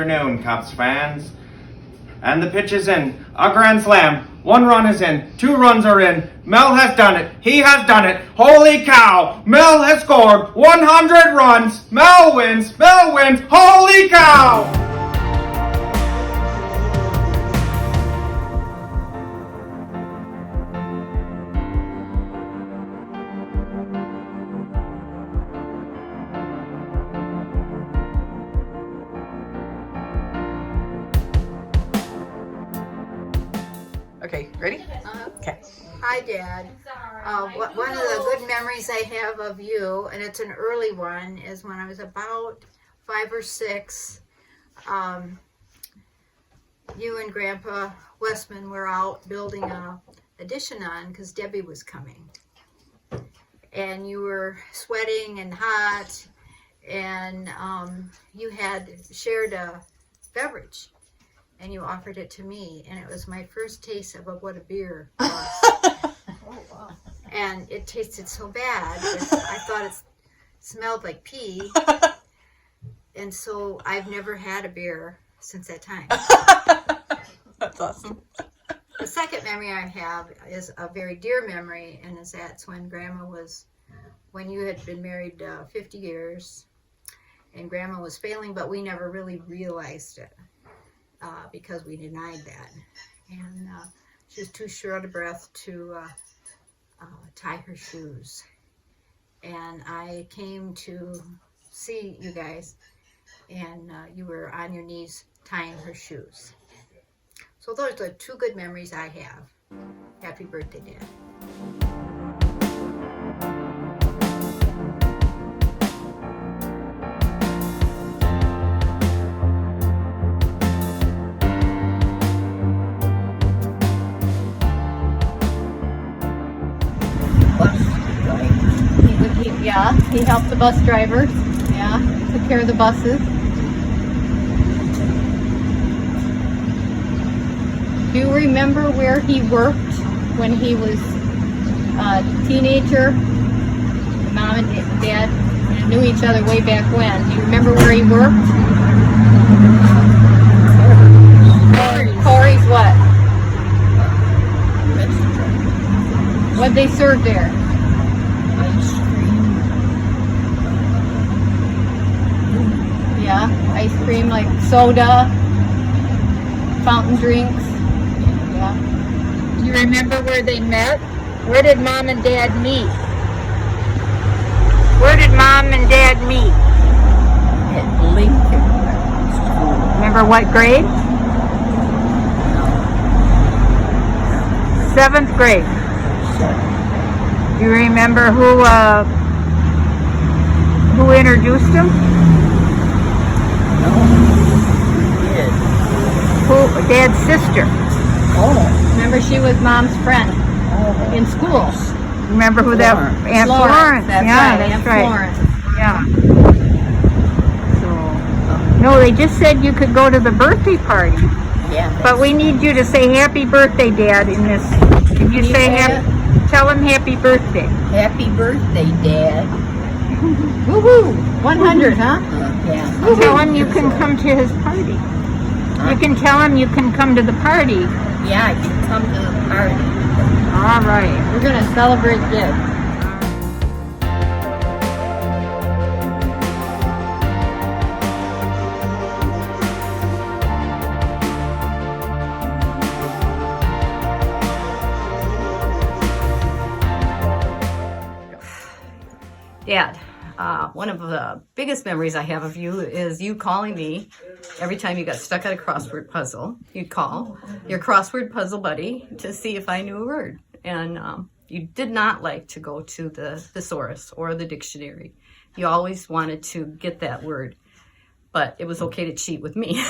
afternoon, Cubs fans. And the pitch is in. A grand slam. 1 run is in. 2 runs are in. Mel has done it. He has done it. Holy cow. Mel has scored 100 runs. Mel wins. Mel wins. Holy cow. Okay, ready? Okay. Hi, Dad. One of the good memories I have of you, and it's an early one, is when I was about 5 or 6. You and Grandpa Westman were out building a addition on because Debbie was coming. And you were sweating and hot, and you had shared a beverage. And you offered it to me, and it was my first taste of what a beer was. Oh, wow. And it tasted so bad that I thought it smelled like pee. And so I've never had a beer since that time. That's awesome. The second memory I have is a very dear memory, and that's when you had been married 50 years, and Grandma was failing, but we never really realized it. Because we denied that. And she was too short of breath to tie her shoes. And I came to see you guys, and you were on your knees tying her shoes. So those are the 2 good memories I have. Happy birthday, Dad. Yeah, he helped the bus drivers. Yeah, took care of the buses. Do you remember where he worked when he was a teenager? Mom and Dad knew each other way back when. Do you remember where he worked? Corey's what? What'd they serve there? Yeah, ice cream, like soda, fountain drinks. Yeah. Do you remember where they met? Where did Mom and Dad meet? Where did Mom and Dad meet? At Lincoln School. Remember what grade? 7th grade. Do you remember who introduced him? Dad's sister. Oh. Remember, she was Mom's friend in school. Remember who that? Aunt Florence. That's yeah, right, that's Aunt right. Florence. Yeah. So, no, they just said you could go to the birthday party. Yeah. But we need you to say happy birthday, Dad, in this. Can you say tell him happy birthday? Happy birthday, Dad. Woohoo! 100, huh? Yeah. Tell him you can come to his party. You can tell him you can come to the party. Yeah, I can come to the party. All right. We're going to celebrate Dad. Dad, one of the biggest memories I have of you is you calling me every time you got stuck at a crossword puzzle. You'd call your crossword puzzle buddy to see if I knew a word. And you did not like to go to the thesaurus or the dictionary. You always wanted to get that word, but it was okay to cheat with me.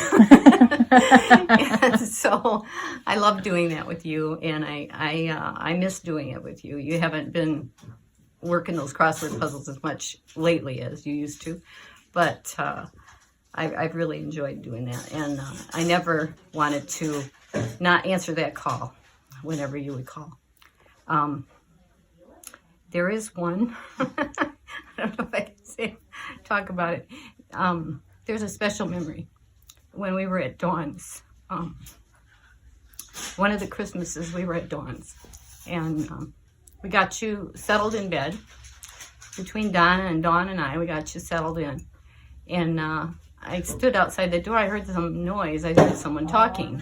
And so I love doing that with you, and I miss doing it with you. You haven't been working those crossword puzzles as much lately as you used to, but I've really enjoyed doing that, and I never wanted to not answer that call whenever you would call. There is one, I don't know if I can talk about it. There's a special memory when we were at Dawn's. One of the Christmases we were at Dawn's, and we got you settled in bed. Between Donna and Dawn and I, we got you settled in. And I stood outside the door. I heard some noise. I heard someone talking.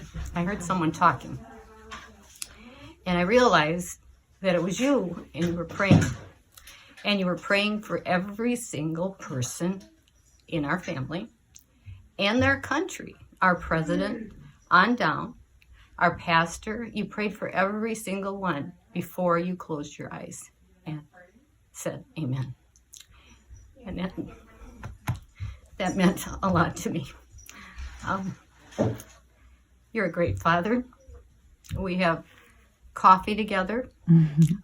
And I realized that it was you, and you were praying. And you were praying for every single person in our family and their country, our president on down, our pastor. You prayed for every single one before you closed your eyes and said amen. And that meant a lot to me. You're a great father. We have coffee together.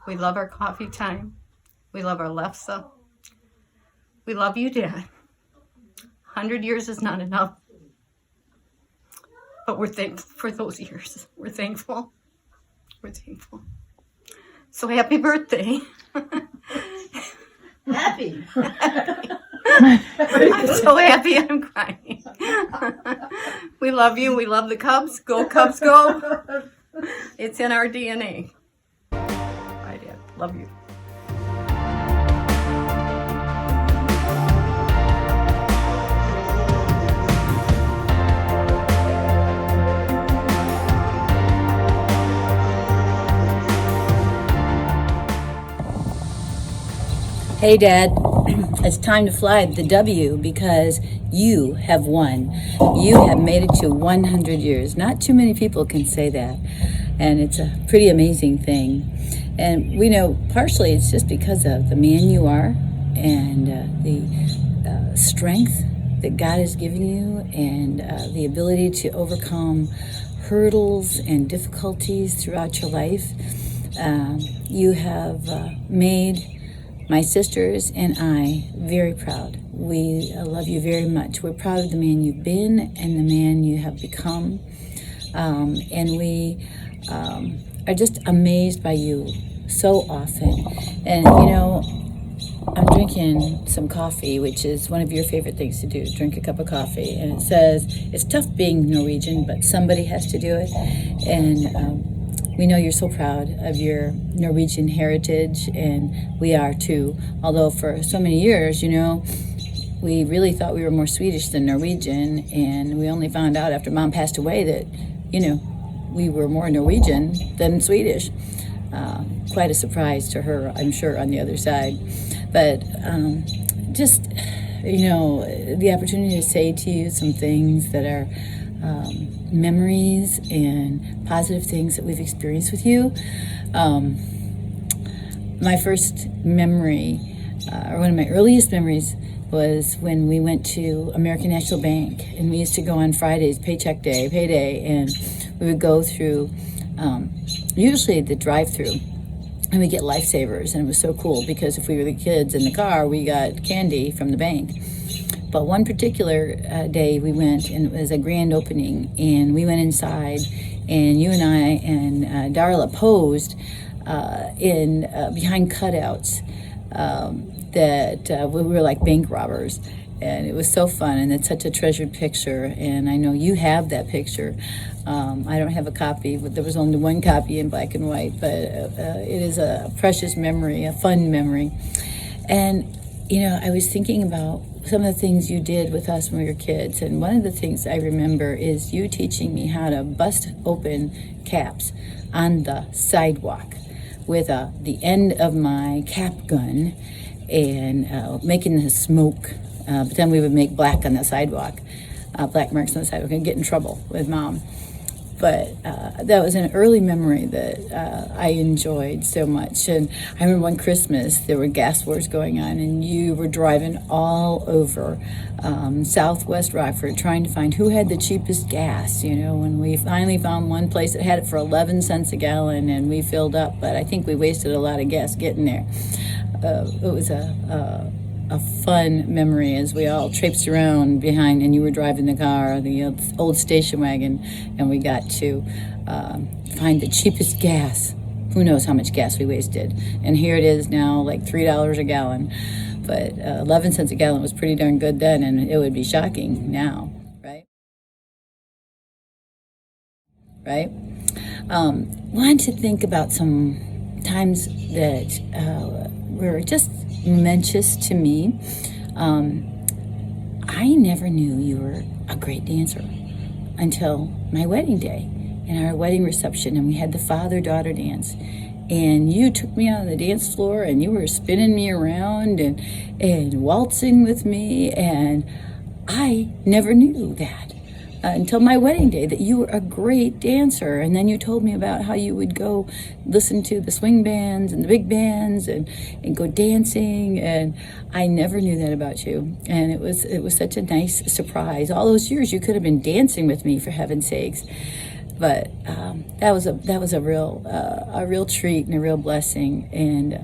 We love our coffee time. We love our lefse. We love you, Dad. 100 years is not enough. But we're thankful for those years. We're thankful. So happy birthday. Happy. I'm so happy I'm crying. We love you. We love the Cubs. Go Cubs, go. It's in our DNA. Bye, Dad. Love you. Hey, Dad, it's time to fly the W because you have won. You have made it to 100 years. Not too many people can say that, and it's a pretty amazing thing. And we know partially it's just because of the man you are and the strength that God has given you and the ability to overcome hurdles and difficulties throughout your life. You have made my sisters and I very proud. We love you very much. We're proud of the man you've been and the man you have become. And we are just amazed by you so often. And you know, I'm drinking some coffee, which is one of your favorite things to do, drink a cup of coffee. And it says, it's tough being Norwegian, but somebody has to do it. And we know you're so proud of your Norwegian heritage, and we are too. Although for so many years, you know, we really thought we were more Swedish than Norwegian, and we only found out after Mom passed away that, you know, we were more Norwegian than Swedish. Quite a surprise to her, I'm sure, on the other side. But just, you know, the opportunity to say to you some things that are memories and positive things that we've experienced with you. My first memory, or one of my earliest memories, was when we went to American National Bank, and we used to go on Fridays, payday, and we would go through usually the drive-through, and we get Lifesavers, and it was so cool because if we were the kids in the car, we got candy from the bank. But one particular day we went, and it was a grand opening, and we went inside, and you and I and Darla posed in behind cutouts that we were like bank robbers. And it was so fun, and it's such a treasured picture, and I know you have that picture. I don't have a copy, but there was only one copy in black and white, but it is a precious memory, a fun memory. And, you know, I was thinking about some of the things you did with us when we were kids, and one of the things I remember is you teaching me how to bust open caps on the sidewalk with the end of my cap gun and making the smoke. But then we would make black on the sidewalk, black marks on the sidewalk, and get in trouble with Mom. But that was an early memory that I enjoyed so much. And I remember one Christmas, there were gas wars going on, and you were driving all over Southwest Rockford trying to find who had the cheapest gas, you know, and we finally found one place that had it for 11 cents a gallon, and we filled up, but I think we wasted a lot of gas getting there. It was a fun memory as we all traipsed around behind, and you were driving the car, the old station wagon, and we got to find the cheapest gas. Who knows how much gas we wasted. And here it is now, like $3 a gallon. But 11 cents a gallon was pretty darn good then, and it would be shocking now. right? Want to think about some times that were just momentous to me. I never knew you were a great dancer until my wedding day and our wedding reception, and we had the father-daughter dance. And you took me on the dance floor, and you were spinning me around and waltzing with me, and I never knew that until my wedding day, that you were a great dancer. And then you told me about how you would go listen to the swing bands and the big bands and go dancing, and I never knew that about you. And it was such a nice surprise. All those years you could have been dancing with me, for heaven's sakes. But that was a real treat and a real blessing. And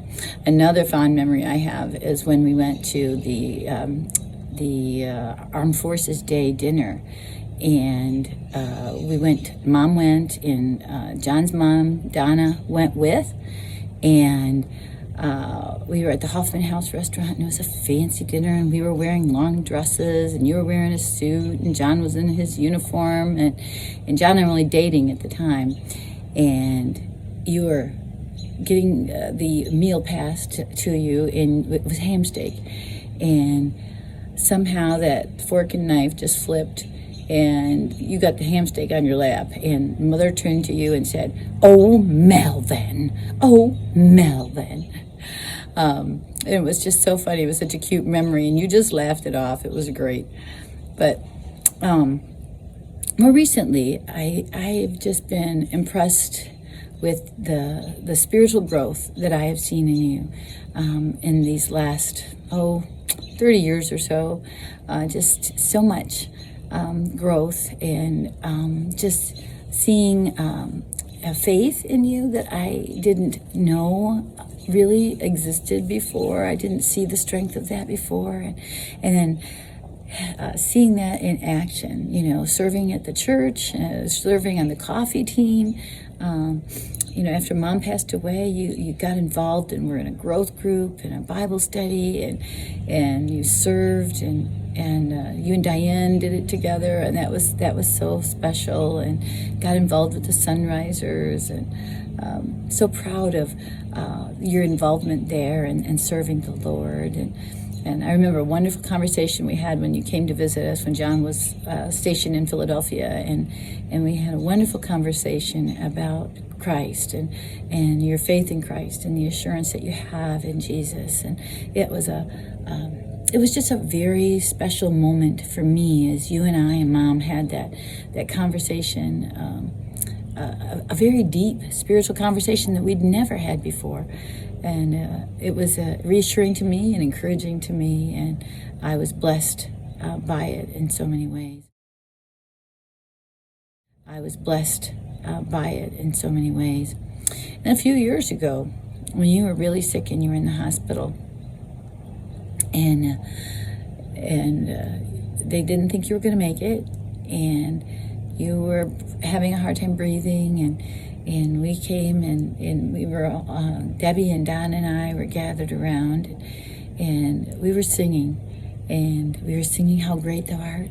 another fond memory I have is when we went to the Armed Forces Day dinner, and Mom went, and John's mom Donna went with, and we were at the Hoffman House restaurant, and it was a fancy dinner, and we were wearing long dresses, and you were wearing a suit, and John was in his uniform, and John and I were only dating at the time, and you were getting the meal passed to you, and it was ham steak, and somehow that fork and knife just flipped, and you got the ham steak on your lap, and Mother turned to you and said, "Oh, Melvin, oh, Melvin." It was just so funny. It was such a cute memory, and you just laughed it off. It was great. But more recently, I've just been impressed with the spiritual growth that I have seen in you in these last 30 years or so. Just so much growth, and just seeing a faith in you that I didn't know really existed before. I didn't see the strength of that before, and then seeing that in action, serving at the church, serving on the coffee team. After Mom passed away, you got involved, and we're in a growth group and a Bible study, and you served, and you and Diane did it together, and that was so special, and got involved with the Sunrisers, and so proud of your involvement there and serving the Lord. And I remember a wonderful conversation we had when you came to visit us when John was stationed in Philadelphia, and we had a wonderful conversation about Christ and your faith in Christ and the assurance that you have in Jesus. And it was just a very special moment for me as you and I and Mom had that conversation, a very deep spiritual conversation that we'd never had before. And it was reassuring to me and encouraging to me, and I was blessed by it in so many ways. And a few years ago, when you were really sick and you were in the hospital, and they didn't think you were going to make it, and you were having a hard time breathing, and we came, and we were, Debbie and Don and I were gathered around, and we were singing How Great Thou Art.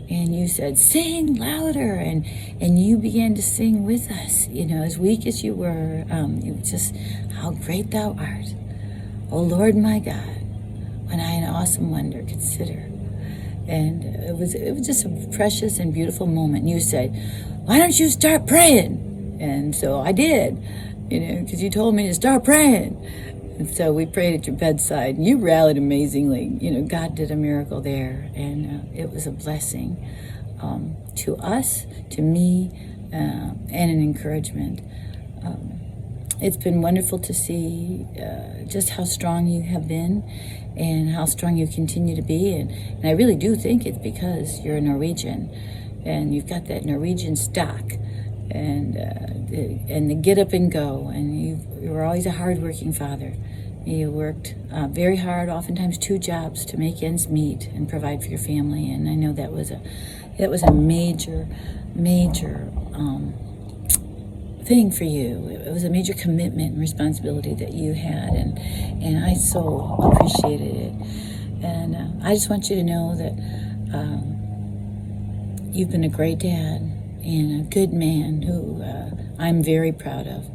And you said, "Sing louder," and you began to sing with us, as weak as you were. It was just, "How great Thou art, O Lord my God, when I an awesome wonder consider." And it was just a precious and beautiful moment. And you said, "Why don't you start praying?" And so I did, because you told me to start praying. And so we prayed at your bedside, and you rallied amazingly. God did a miracle there, and it was a blessing to us, to me, and an encouragement. It's been wonderful to see just how strong you have been and how strong you continue to be. And I really do think it's because you're a Norwegian, and you've got that Norwegian stock, and the get up and go. And you were always a hardworking father. You worked very hard, oftentimes 2 jobs, to make ends meet and provide for your family. And I know that was a major thing for you. It was a major commitment and responsibility that you had, and I so appreciated it. And I just want you to know that you've been a great dad, and a good man who I'm very proud of.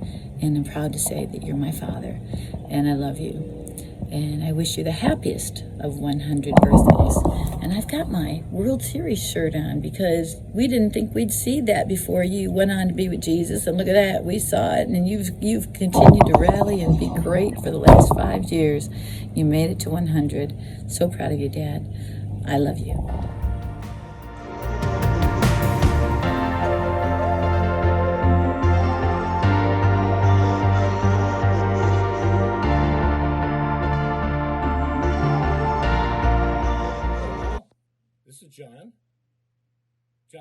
And I'm proud to say that you're my father, and I love you. And I wish you the happiest of 100 birthdays. And I've got my World Series shirt on because we didn't think we'd see that before you went on to be with Jesus. And look at that, we saw it, and you've continued to rally and be great for the last 5 years. You made it to 100. So proud of you, Dad. I love you. This is John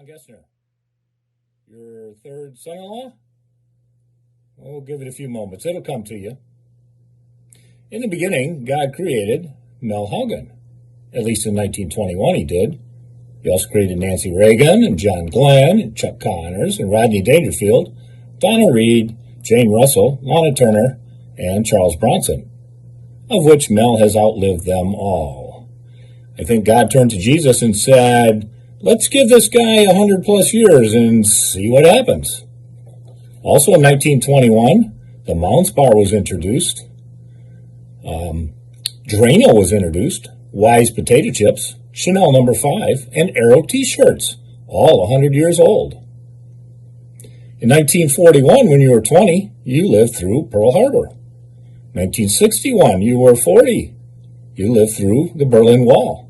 Gessner, your third son-in-law. We'll give it a few moments. It'll come to you. In the beginning, God created Mel Haugen. At least in 1921 he did. He also created Nancy Reagan and John Glenn and Chuck Connors and Rodney Dangerfield, Donna Reed, Jane Russell, Lana Turner, and Charles Bronson, of which Mel has outlived them all. I think God turned to Jesus and said, let's give this guy 100 plus years and see what happens. Also in 1921, the Mounds Bar was introduced. Drano was introduced. Wise potato chips, Chanel No. 5, and Arrow t-shirts, all 100 years old. In 1941, when you were 20, you lived through Pearl Harbor. 1961, you were 40. You lived through the Berlin Wall.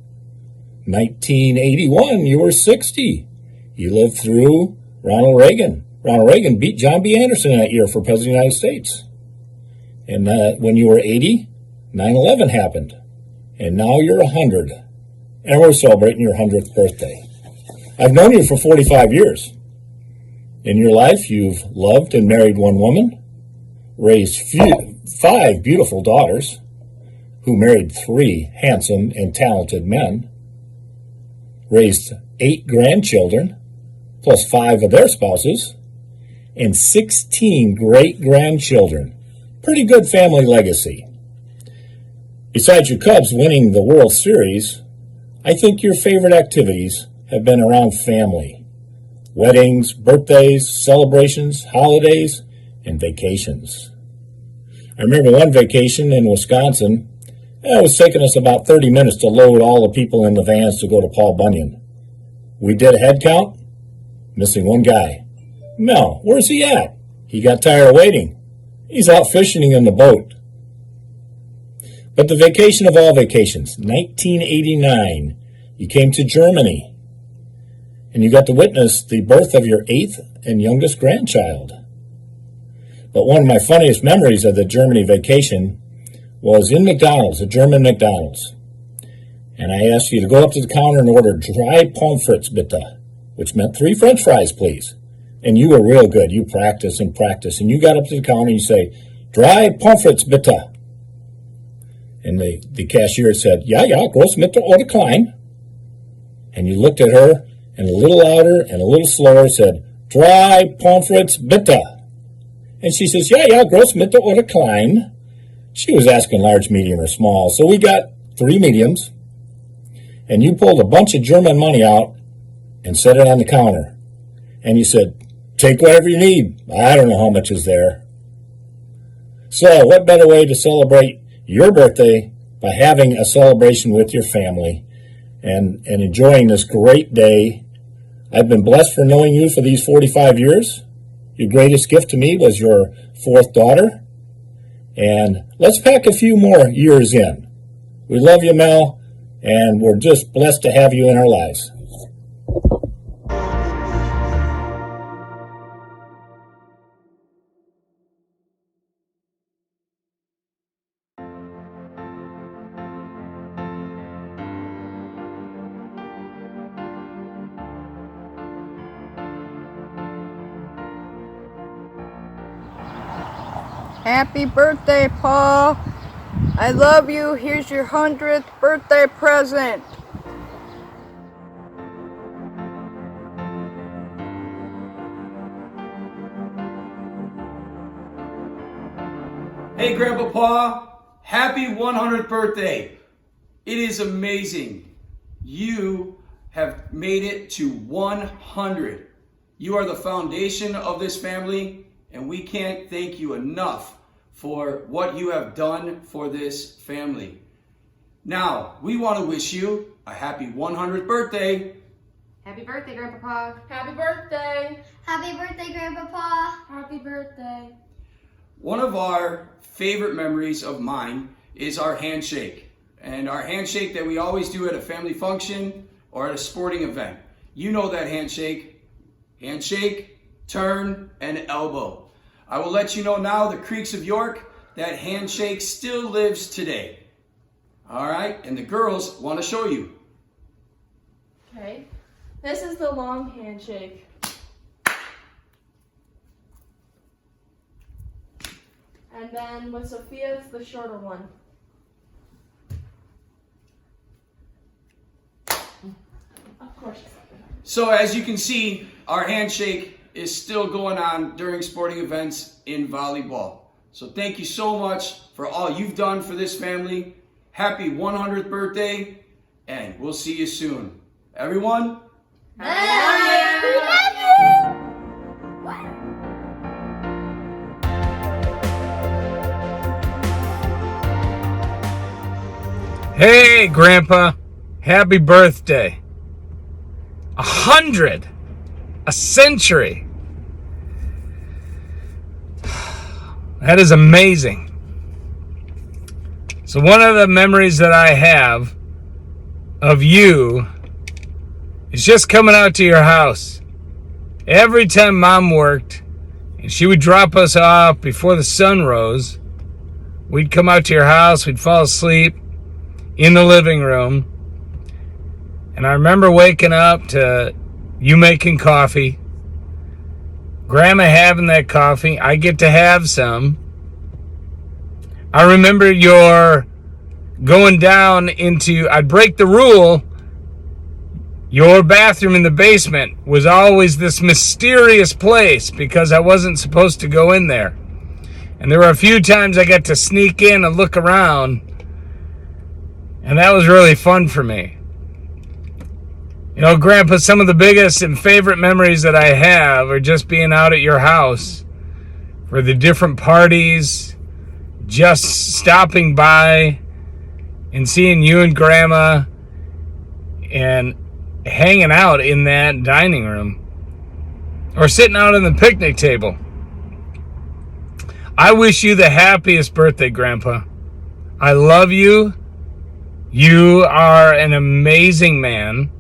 1981, you were 60. You lived through Ronald Reagan. Ronald Reagan beat John B. Anderson that year for President of the United States. And when you were 80, 9/11 happened. And now you're 100. And we're celebrating your 100th birthday. I've known you for 45 years. In your life, you've loved and married one woman, raised 5 beautiful daughters, who married 3 handsome and talented men, raised 8 grandchildren, plus 5 of their spouses, and 16 great-grandchildren. Pretty good family legacy. Besides your Cubs winning the World Series, I think your favorite activities have been around family. Weddings, birthdays, celebrations, holidays, and vacations. I remember one vacation in Wisconsin. It was taking us about 30 minutes to load all the people in the vans to go to Paul Bunyan. We did a head count, missing one guy. Mel, where's he at? He got tired of waiting. He's out fishing in the boat. But the vacation of all vacations, 1989, you came to Germany, and you got to witness the birth of your 8th and youngest grandchild. But one of my funniest memories of the Germany vacation was in McDonald's, a German McDonald's. And I asked you to go up to the counter and order dry pommes frites bitte, which meant 3 French fries, please. And you were real good. You practiced and practiced. And you got up to the counter and you say, dry pommes frites bitte. And the cashier said, ja, groß Mitte oder klein. And you looked at her and a little louder and a little slower said, dry pommes frites bitte. And she says, ja, groß Mitte oder klein. She was asking large, medium, or small. So we got 3 mediums. And you pulled a bunch of German money out and set it on the counter. And you said, take whatever you need. I don't know how much is there. So what better way to celebrate your birthday by having a celebration with your family and enjoying this great day. I've been blessed for knowing you for these 45 years. Your greatest gift to me was your 4th daughter. And let's pack a few more years in. We love you, Mel, and we're just blessed to have you in our lives. Happy birthday, Paul. I love you. Here's your 100th birthday present. Hey, Grandpa Paul, happy 100th birthday. It is amazing. You have made it to 100. You are the foundation of this family, and we can't thank you enough for what you have done for this family. Now, we want to wish you a happy 100th birthday. Happy birthday, Grandpapa. Happy birthday. Happy birthday, Grandpapa. Happy birthday. One of our favorite memories of mine is our handshake. And our handshake that we always do at a family function or at a sporting event. You know that handshake. Handshake, turn, and elbow. I will let you know now, the Creeks of York, that handshake still lives today. All right, and the girls want to show you. Okay, this is the long handshake. And then with Sophia, it's the shorter one. Of course. So as you can see, our handshake is still going on during sporting events in volleyball. So thank you so much for all you've done for this family. Happy 100th birthday, and we'll see you soon. Everyone, Hey, Grandpa. Happy birthday. 100. A century. That is amazing. So one of the memories that I have of you is just coming out to your house. Every time Mom worked and she would drop us off before the sun rose, we'd come out to your house, we'd fall asleep in the living room. And I remember waking up to you making coffee, Grandma having that coffee. I get to have some. I remember your going down into, I'd break the rule, your bathroom in the basement was always this mysterious place because I wasn't supposed to go in there. And there were a few times I got to sneak in and look around, and that was really fun for me. You know, Grandpa, some of the biggest and favorite memories that I have are just being out at your house for the different parties, just stopping by and seeing you and Grandma and hanging out in that dining room or sitting out on the picnic table. I wish you the happiest birthday, Grandpa. I love you. You are an amazing man.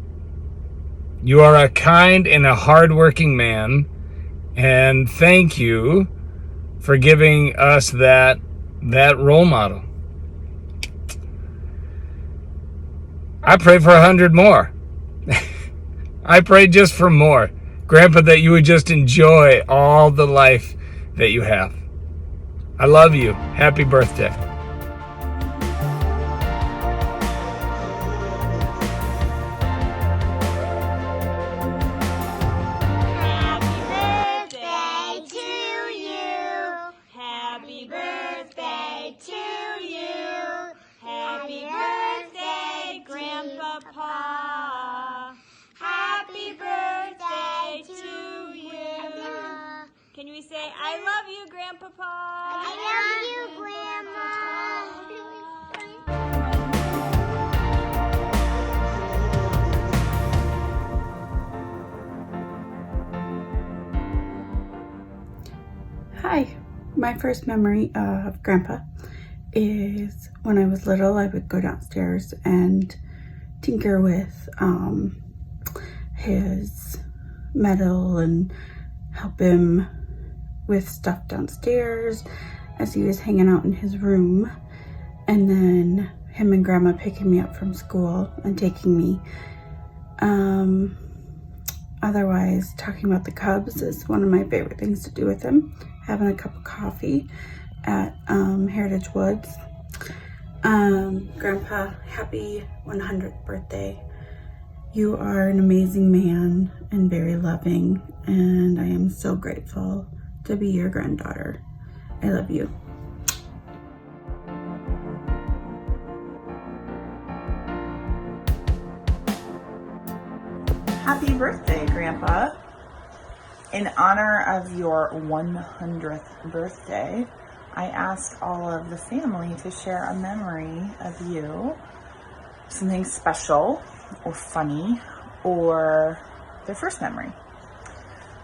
You are a kind and a hardworking man, and thank you for giving us that role model. I pray for 100 more. I pray just for more. Grandpa, that you would just enjoy all the life that you have. I love you. Happy birthday. Can we say, I love you, Grandpapa? I love you, Grandma? Hi, my first memory of Grandpa is when I was little. I would go downstairs and tinker with his metal and help him with stuff downstairs as he was hanging out in his room, and then him and Grandma picking me up from school and taking me. Otherwise, talking about the Cubs is one of my favorite things to do with him. Having a cup of coffee at Heritage Woods. Grandpa, happy 100th birthday. You are an amazing man and very loving, and I am so grateful to be your granddaughter. I love you. Happy birthday, Grandpa. In honor of your 100th birthday, I asked all of the family to share a memory of you, something special or funny, or their first memory.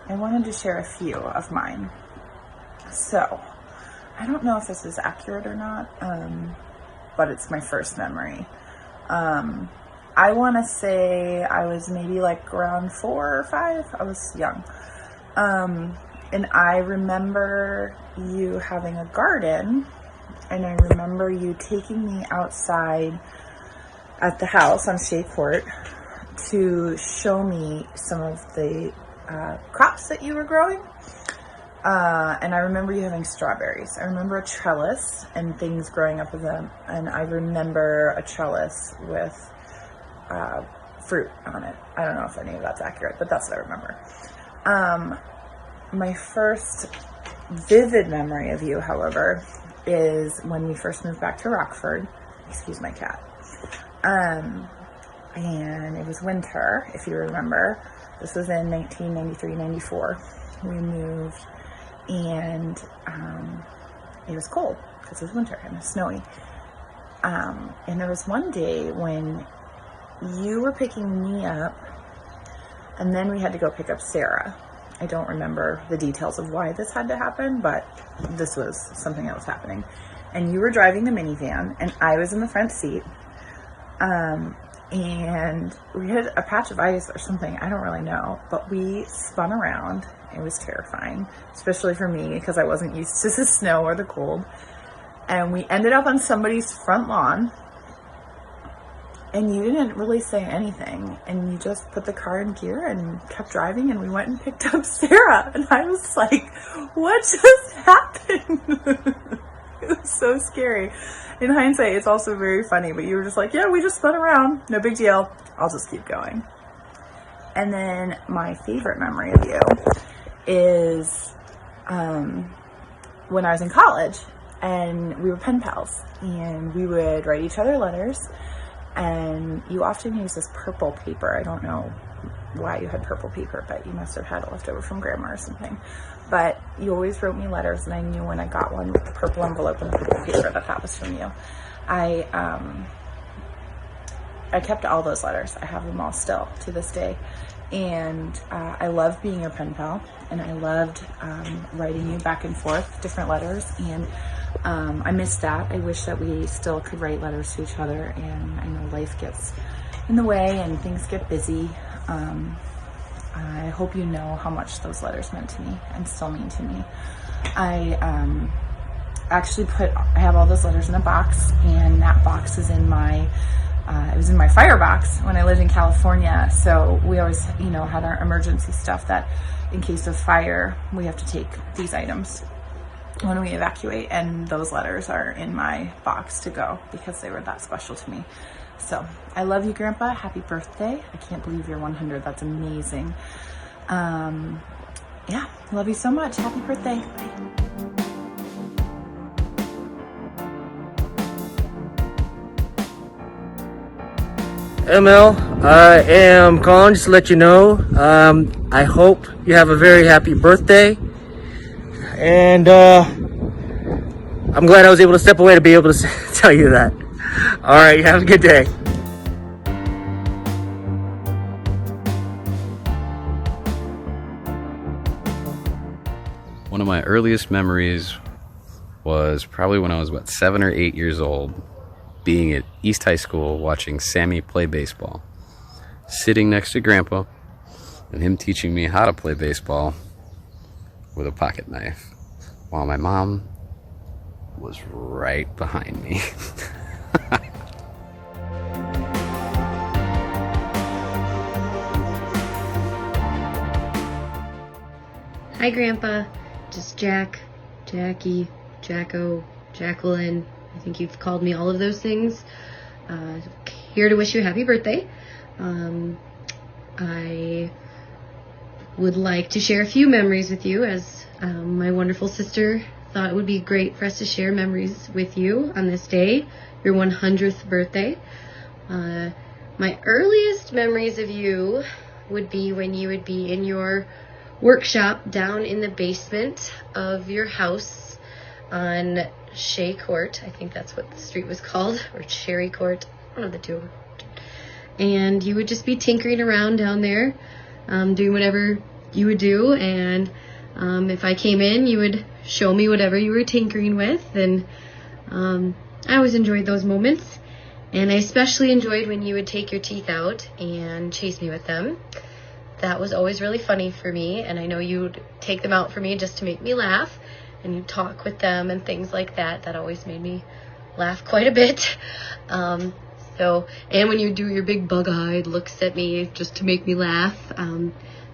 I wanted to share a few of mine. So, I don't know if this is accurate or not, but it's my first memory. I want to say I was maybe like around 4 or 5. I was young. And I remember you having a garden, and I remember you taking me outside at the house on Shea Court to show me some of the crops that you were growing. And I remember you having strawberries. I remember a trellis and things growing up with them. And I remember a trellis with fruit on it. I don't know if any of that's accurate, but that's what I remember. My first vivid memory of you, however, is when we first moved back to Rockford. Excuse my cat. And it was winter, if you remember. This was in 1993-94. We moved, and it was cold because it was winter and it was snowy. And there was one day when you were picking me up, and then we had to go pick up Sarah. I don't remember the details of why this had to happen, but this was something that was happening. And you were driving the minivan, and I was in the front seat. And we had a patch of ice or something, I don't really know, but we spun around. It was terrifying, especially for me because I wasn't used to the snow or the cold. And we ended up on somebody's front lawn, and you didn't really say anything, and you just put the car in gear and kept driving, and we went and picked up Sarah, and I was like, what just happened? It was so scary. In hindsight, it's also very funny, but you were just like, yeah, we just spun around, no big deal, I'll just keep going. And then my favorite memory of you is when I was in college, and we were pen pals, and we would write each other letters, and you often use this purple paper. I don't know why you had purple paper, but you must have had it left over from grandma or something. But you always wrote me letters, and I knew when I got one with the purple envelope and the purple paper that was from you. I kept all those letters. I have them all still to this day. And I loved being your pen pal, and I loved writing you back and forth different letters, and I miss that. I wish that we still could write letters to each other, and I know life gets in the way and things get busy. I hope you know how much those letters meant to me and still mean to me. I actually I have all those letters in a box, and that box is in my it was in my firebox when I lived in California. So we always, had our emergency stuff that in case of fire, we have to take these items when we evacuate. And those letters are in my box to go because they were that special to me. So I love you, Grandpa. Happy birthday. I can't believe you're 100. That's amazing. Yeah, love you so much. Happy birthday. Bye. ML, I am calling just to let you know, I hope you have a very happy birthday, and I'm glad I was able to step away to be able to tell you that. Alright, you have a good day. One of my earliest memories was probably when I was 7 or 8 years old, being at East High School watching Sammy play baseball, sitting next to Grandpa and him teaching me how to play baseball with a pocket knife while my mom was right behind me. Hi Grandpa, just Jack, Jackie, Jacko, Jacqueline. I think you've called me all of those things. Here to wish you a happy birthday. I would like to share a few memories with you, as my wonderful sister thought it would be great for us to share memories with you on this day, your 100th birthday. My earliest memories of you would be when you would be in your workshop down in the basement of your house on Shea Court. I think that's what the street was called, or Cherry Court, one of the two. And you would just be tinkering around down there, doing whatever you would do. And if I came in, you would show me whatever you were tinkering with. And I always enjoyed those moments. And I especially enjoyed when you would take your teeth out and chase me with them. That was always really funny for me. And I know you would take them out for me just to make me laugh. And you'd talk with them and things like that. That always made me laugh quite a bit. And when you do your big bug-eyed looks at me just to make me laugh,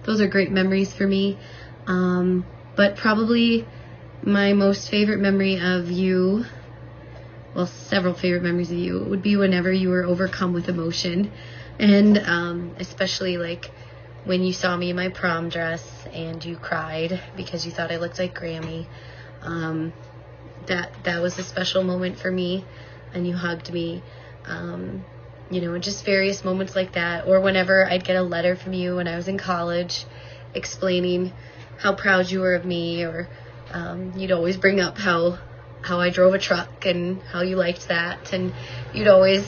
those are great memories for me. But probably my most favorite memory of you, well, several favorite memories of you, would be whenever you were overcome with emotion. And especially like when you saw me in my prom dress and you cried because you thought I looked like Grammy. That was a special moment for me, and you hugged me. Just various moments like that. Or whenever I'd get a letter from you when I was in college explaining how proud you were of me, or you'd always bring up how I drove a truck and how you liked that, and you'd always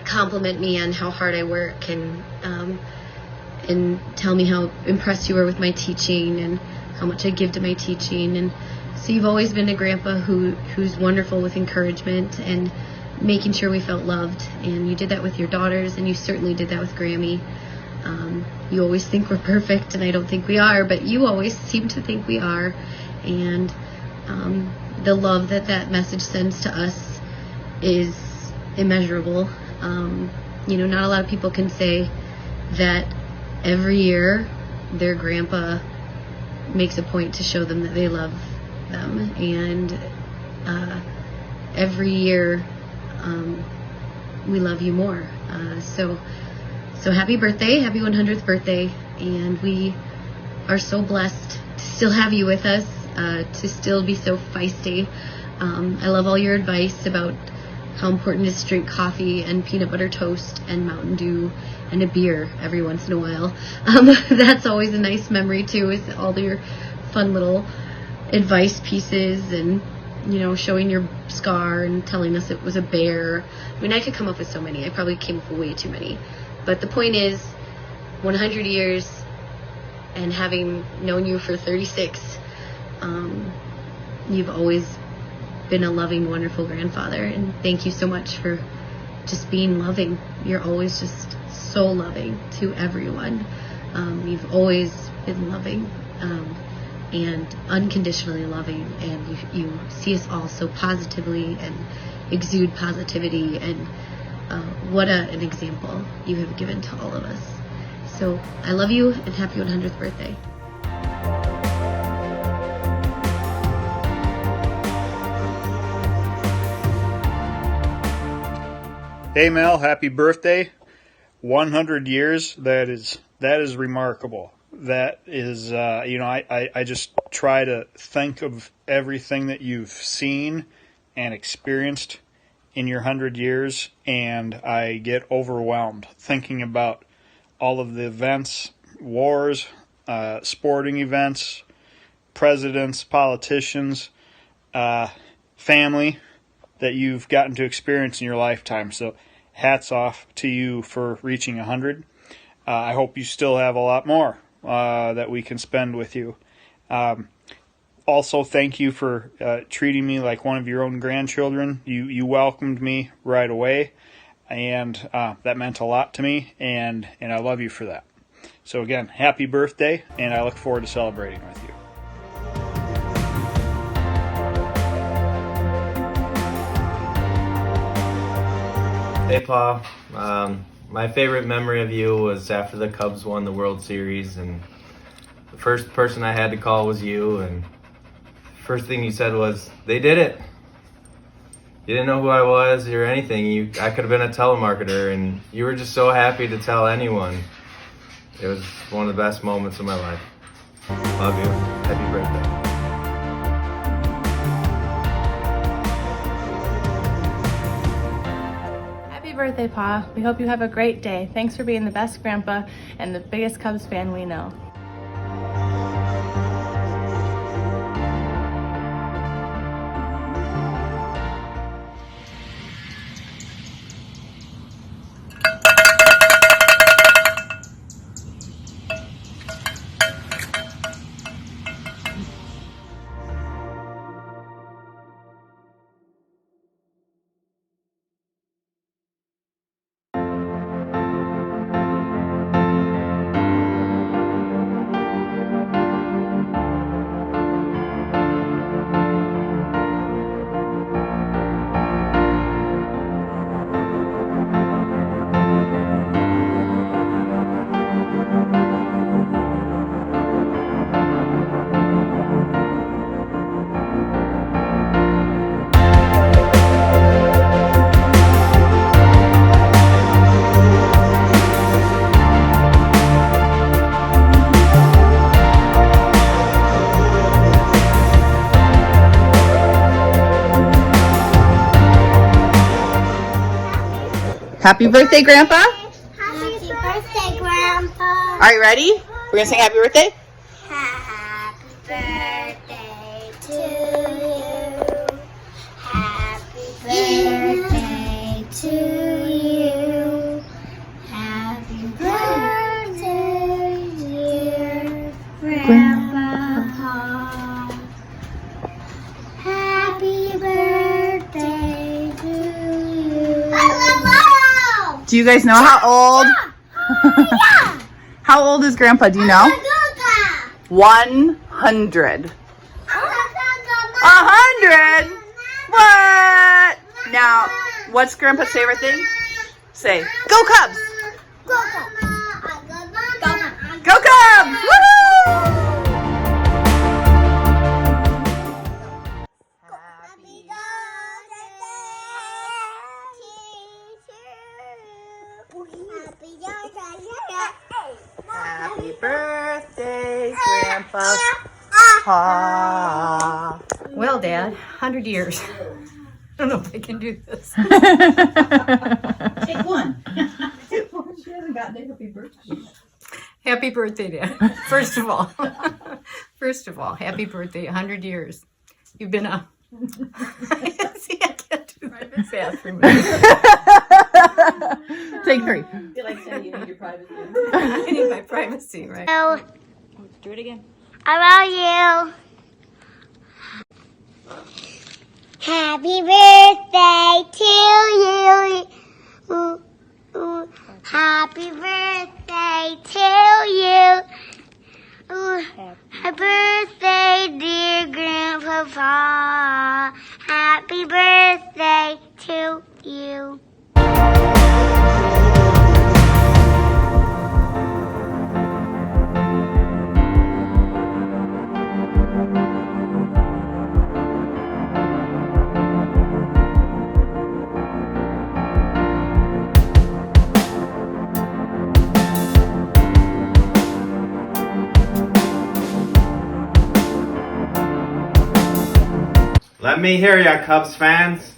compliment me on how hard I work, and tell me how impressed you were with my teaching and how much I give to my teaching. And so you've always been a grandpa who's wonderful with encouragement and making sure we felt loved. And you did that with your daughters, and you certainly did that with Grammy. You always think we're perfect, and I don't think we are, but you always seem to think we are. And the love that message sends to us is immeasurable. Not a lot of people can say that every year their grandpa makes a point to show them that they love them, and every year we love you more. So happy birthday, happy 100th birthday, and we are so blessed to still have you with us, to still be so feisty. I love all your advice about how important it is to drink coffee and peanut butter toast and Mountain Dew and a beer every once in a while. That's always a nice memory too, is all your fun little advice pieces, and showing your scar and telling us it was a bear. I mean, I could come up with so many. I probably came up with way too many. But the point is, 100 years and having known you for 36, you've always been a loving, wonderful grandfather. And thank you so much for just being loving. You're always just so loving to everyone. You've always been loving and unconditionally loving, and you see us all so positively and exude positivity, and what an example you have given to all of us. So I love you, and happy 100th birthday. Hey Mel, happy birthday. 100 years, that is remarkable. That is, I just try to think of everything that you've seen and experienced in your 100 years, and I get overwhelmed thinking about all of the events, wars, sporting events, presidents, politicians, family that you've gotten to experience in your lifetime. So hats off to you for reaching 100. I hope you still have a lot more that we can spend with you. Also, thank you for treating me like one of your own grandchildren. You welcomed me right away, and that meant a lot to me, and I love you for that. So again, happy birthday, and I look forward to celebrating with you. Hey, Pa. My favorite memory of you was after the Cubs won the World Series, and the first person I had to call was you, and the first thing you said was, "They did it." You didn't know who I was or anything. I could have been a telemarketer, and you were just so happy to tell anyone. It was one of the best moments of my life. Love you. Happy birthday. birthday, Pa. We hope you have a great day. Thanks for being the best grandpa and the biggest Cubs fan we know. Happy birthday, Grandpa. Happy birthday, Grandpa. Are you ready? We're going to sing happy birthday? Happy birthday to you. Happy birthday to you. Happy birthday, dear Grandpa. Happy birthday to you. Do you guys know how old? How old is Grandpa? Do you know? 100. 100? What? Now, what's Grandpa's favorite thing? Say, go Cubs! Go Cubs! Go Cubs! Woo! Happy birthday, Grandpa. Ah. Well, Dad, 100 years. I don't know if I can do this. Take one. She hasn't gotten a happy birthday. Happy birthday, Dad. First of all, happy birthday, 100 years. You've been a... See, I can't do this bathroom. Take 3. You like saying you need your privacy. I need my privacy, right? Oh, Let's do it again. I love you. Happy birthday to you. Happy birthday to you. Happy birthday, dear Grandpapa. Happy birthday to you. Let me hear ya, Cubs fans.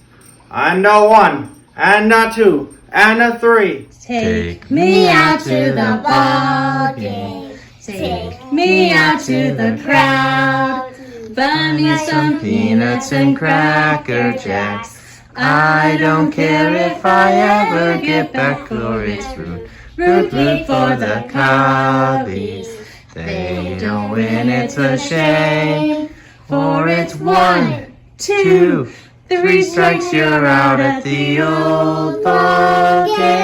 And a 1, and a 2, and a 3. Take me out to the ball game. Take me out to the crowd. Buy me some peanuts and Cracker Jacks. I don't care if I ever get back or it's root. Root, root for the Cubbies. They don't win, it's a shame. For it's 1, 2, 3 strikes, you're out at the old ball game.